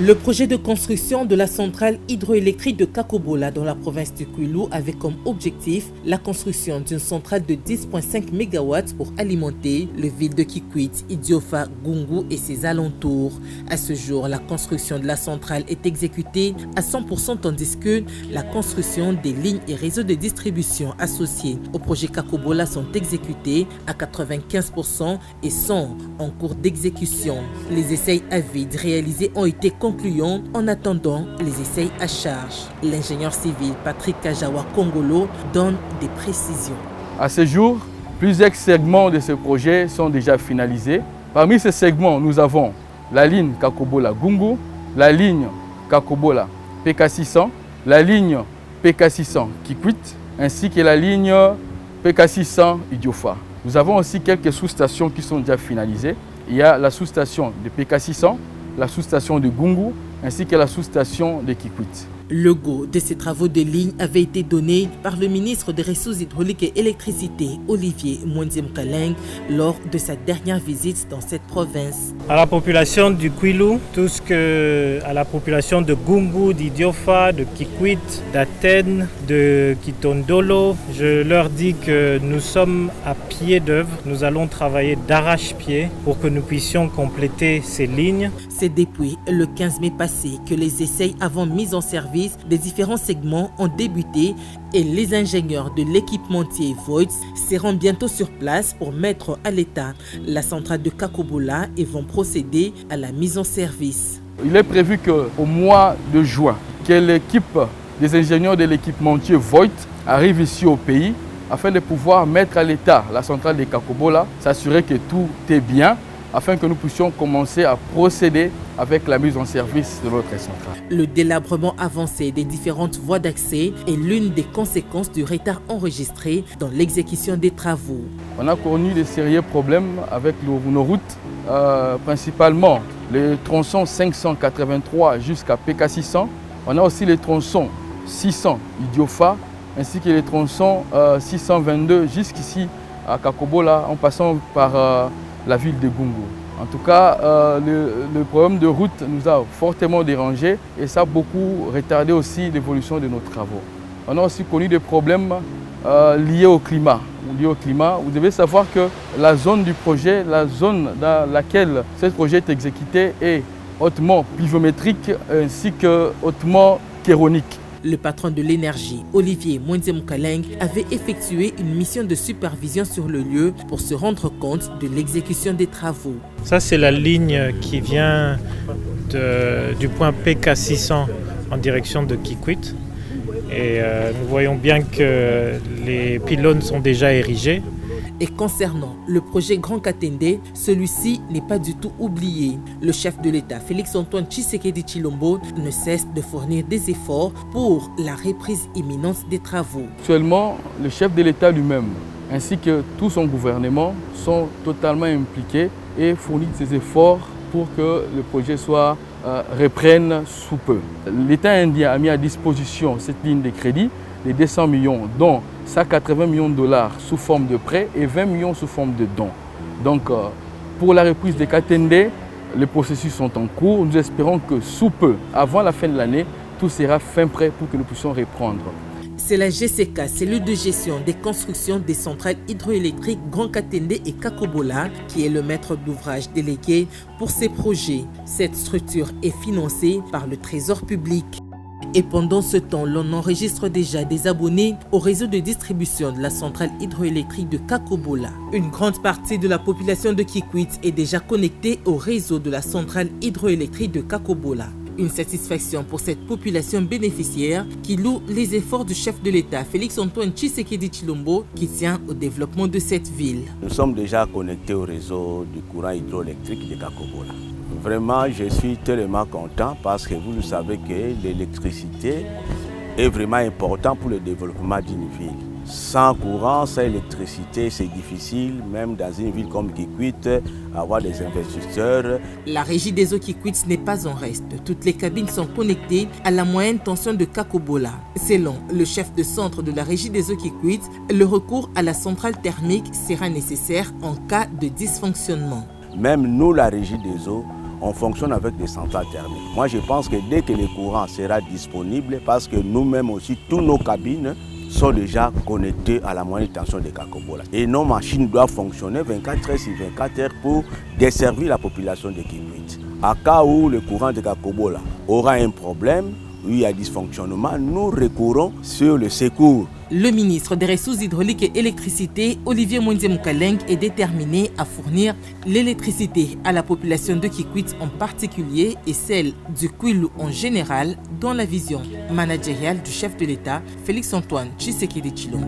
Le projet de construction de la centrale hydroélectrique de Kakobola dans la province du Kwilu avait comme objectif la construction d'une centrale de 10,5 MW pour alimenter le ville de Kikwit, Idiofa, Gungu et ses alentours. À ce jour, la construction de la centrale est exécutée à 100% tandis que la construction des lignes et réseaux de distribution associés au projet Kakobola sont exécutés à 95% et sont en cours d'exécution. Les essais à vide réalisés ont été concluant en attendant les essais à charge. L'ingénieur civil Patrick Kajawa Kongolo donne des précisions. À ce jour, plusieurs segments de ce projet sont déjà finalisés. Parmi ces segments, nous avons la ligne Kakobola-Gungu, la ligne Kakobola PK600, la ligne PK600 Kikwit, ainsi que la ligne PK600 Idiofa. Nous avons aussi quelques sous-stations qui sont déjà finalisées. Il y a la sous-station de PK600, la sous-station de Gungu ainsi que la sous-station de Kikwit. Le go de ces travaux de ligne avait été donné par le ministre des Ressources hydrauliques et électricité, Olivier Mwenzem Kaleng, lors de sa dernière visite dans cette province. À la population du Kwilu, à la population de Gungu, d'Idiofa, de Kikwit, d'Athènes, de Kitondolo, je leur dis que nous sommes à pied d'œuvre. Nous allons travailler d'arrache-pied pour que nous puissions compléter ces lignes. C'est depuis le 15 mai passé que les essais avant mise en service des différents segments ont débuté et les ingénieurs de l'équipementier Voigt seront bientôt sur place pour mettre à l'état la centrale de Kakobola et vont procéder à la mise en service. Il est prévu qu'au mois de juin, que l'équipe des ingénieurs de l'équipementier Voigt arrive ici au pays afin de pouvoir mettre à l'état la centrale de Kakobola, s'assurer que tout est bien, afin que nous puissions commencer à procéder avec la mise en service de notre centrale. Le délabrement avancé des différentes voies d'accès est l'une des conséquences du retard enregistré dans l'exécution des travaux. On a connu de sérieux problèmes avec nos routes, principalement les tronçons 583 jusqu'à PK600. On a aussi les tronçons 600 Idiofa ainsi que les tronçons 622 jusqu'ici à Kakobola en passant par la ville de Gungu. En tout cas, le problème de route nous a fortement dérangé et ça a beaucoup retardé aussi l'évolution de nos travaux. On a aussi connu des problèmes liés au climat. Vous devez savoir que la zone du projet, la zone dans laquelle ce projet est exécuté est hautement pluviométrique ainsi que hautement chéronique. Le patron de l'énergie, Olivier Mwenzem Kaleng, avait effectué une mission de supervision sur le lieu pour se rendre compte de l'exécution des travaux. Ça, c'est la ligne qui vient du point PK600 en direction de Kikwit. Et nous voyons bien que les pylônes sont déjà érigés. Et concernant le projet Grand Katende, celui-ci n'est pas du tout oublié. Le chef de l'État, Félix-Antoine Tshisekedi Tshilombo, ne cesse de fournir des efforts pour la reprise imminente des travaux. Actuellement, le chef de l'État lui-même, ainsi que tout son gouvernement, sont totalement impliqués et fournissent des efforts pour que le projet reprenne sous peu. L'État indien a mis à disposition cette ligne de crédit de 200 millions, dont 180 millions de dollars sous forme de prêts et 20 millions sous forme de dons. Donc, pour la reprise de Katende, les processus sont en cours. Nous espérons que sous peu, avant la fin de l'année, tout sera fin prêt pour que nous puissions reprendre. C'est la GCK, cellule de gestion des constructions des centrales hydroélectriques Grand Katende et Kakobola, qui est le maître d'ouvrage délégué pour ces projets. Cette structure est financée par le Trésor public. Et pendant ce temps, l'on enregistre déjà des abonnés au réseau de distribution de la centrale hydroélectrique de Kakobola. Une grande partie de la population de Kikwit est déjà connectée au réseau de la centrale hydroélectrique de Kakobola. Une satisfaction pour cette population bénéficiaire qui loue les efforts du chef de l'État, Félix-Antoine Tshisekedi Tshilombo, qui tient au développement de cette ville. Nous sommes déjà connectés au réseau du courant hydroélectrique de Kakobola. Vraiment, je suis tellement content parce que vous le savez que l'électricité est vraiment importante pour le développement d'une ville. Sans courant, sans électricité, c'est difficile, même dans une ville comme Kikwit, avoir des investisseurs. La régie des eaux Kikwit n'est pas en reste. Toutes les cabines sont connectées à la moyenne tension de Kakobola. Selon le chef de centre de la régie des eaux Kikwit, le recours à la centrale thermique sera nécessaire en cas de dysfonctionnement. Même nous, la régie des eaux, on fonctionne avec des centrales thermiques. Moi, je pense que dès que le courant sera disponible, parce que nous-mêmes aussi, toutes nos cabines sont déjà connectées à la moyenne tension de Kakobola. Et nos machines doivent fonctionner 24 heures sur 24 heures pour desservir la population de Kikwit. À cas où le courant de Kakobola aura un problème, où il y a dysfonctionnement, nous recourons sur le secours. Le ministre des Ressources hydrauliques et électricité, Olivier Mwende-Mukaleng, est déterminé à fournir l'électricité à la population de Kikwit en particulier et celle du Kwilu en général, dans la vision managériale du chef de l'État, Félix Antoine Tshisekedi Tshilombo.